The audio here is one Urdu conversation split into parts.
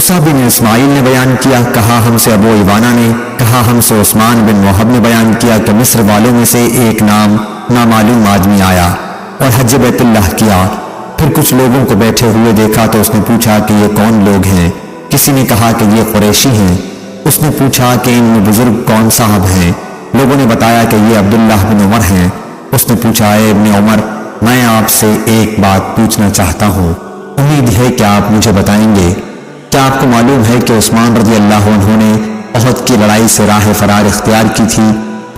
موسیٰ بن اسماعیل نے بیان کیا، کہا ہم سے ابو ایوانہ نے، کہا ہم سے عثمان بن وہب نے بیان کیا کہ مصر والوں میں سے ایک نام نامعلوم آدمی آیا اور حج بیت اللہ کیا۔ پھر کچھ لوگوں کو بیٹھے ہوئے دیکھا تو اس نے پوچھا کہ یہ کون لوگ ہیں؟ کسی نے کہا کہ یہ قریشی ہیں۔ اس نے پوچھا کہ ان میں بزرگ کون صاحب ہیں؟ لوگوں نے بتایا کہ یہ عبداللہ بن عمر ہیں۔ اس نے پوچھا، اے ابن عمر، میں آپ سے ایک بات پوچھنا چاہتا ہوں، امید ہے کہ آپ مجھے بتائیں گے۔ کیا آپ کو معلوم ہے کہ عثمان رضی اللہ عنہ نے احد کی لڑائی سے راہ فرار اختیار کی تھی؟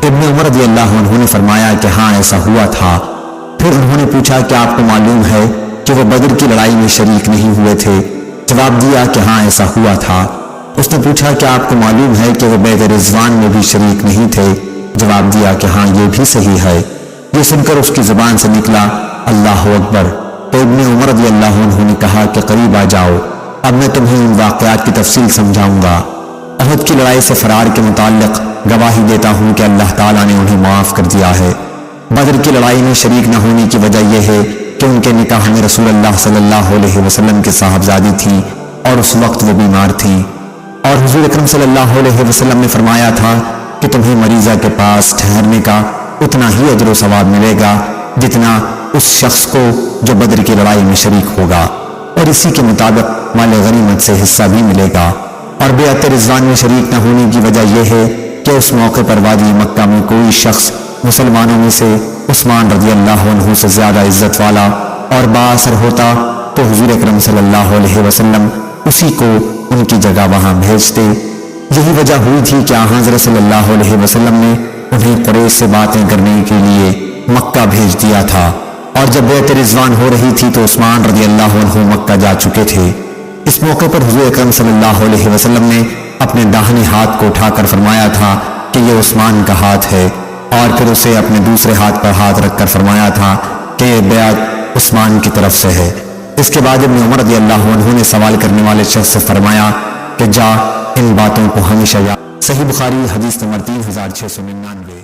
ابن عمر رضی اللہ عنہ نے فرمایا کہ ہاں ایسا ہوا تھا۔ پھر انہوں نے پوچھا کہ آپ کو معلوم ہے کہ وہ بدر کی لڑائی میں شریک نہیں ہوئے تھے؟ جواب دیا کہ ہاں ایسا ہوا تھا۔ اس نے پوچھا کہ آپ کو معلوم ہے کہ وہ بیعت رضوان میں بھی شریک نہیں تھے؟ جواب دیا کہ ہاں یہ بھی صحیح ہے۔ یہ سن کر اس کی زبان سے نکلا اللہ اکبر۔ تو ابن عمر رضی اللہ عنہ نے کہا کہ قریب آ جاؤ، اب میں تمہیں ان واقعات کی تفصیل سمجھاؤں گا۔ احد کی لڑائی سے فرار کے متعلق گواہی دیتا ہوں کہ اللہ تعالیٰ نے انہیں معاف کر دیا ہے۔ بدر کی لڑائی میں شریک نہ ہونے کی وجہ یہ ہے کہ ان کے نکاح میں رسول اللہ صلی اللہ علیہ وسلم کے صاحبزادی تھی اور اس وقت وہ بیمار تھی، اور حضور اکرم صلی اللہ علیہ وسلم نے فرمایا تھا کہ تمہیں مریضہ کے پاس ٹھہرنے کا اتنا ہی اجر و ثواب ملے گا جتنا اس شخص کو جو بدر کی لڑائی میں شریک ہوگا، اور اسی کے مطابق مال غنیمت سے حصہ بھی ملے گا۔ اور بیعت رضوان میں شریک نہ ہونے کی وجہ یہ ہے کہ اس موقع پر وادی مکہ میں کوئی شخص مسلمانوں میں سے عثمان رضی اللہ عنہ سے زیادہ عزت والا اور بااثر ہوتا تو حضور اکرم صلی اللہ علیہ وسلم اسی کو ان کی جگہ وہاں بھیجتے۔ یہی وجہ ہوئی تھی کہ حضرت صلی اللہ علیہ وسلم نے انہیں قریش سے باتیں کرنے کے لیے مکہ بھیج دیا تھا، اور جب بیعت رضوان ہو رہی تھی تو عثمان رضی اللہ عنہ مکہ جا چکے تھے۔ اس موقع پر حضور اکرم صلی اللہ علیہ وسلم نے اپنے داہنے ہاتھ کو اٹھا کر فرمایا تھا کہ یہ عثمان کا ہاتھ ہے، اور پھر اسے اپنے دوسرے ہاتھ پر ہاتھ رکھ کر فرمایا تھا کہ یہ بیعت عثمان کی طرف سے ہے۔ اس کے بعد ابن عمر رضی اللہ عنہ نے سوال کرنے والے شخص سے فرمایا کہ جا ان باتوں کو ہمیشہ یاد۔ صحیح بخاری حدیث نمبر 3699۔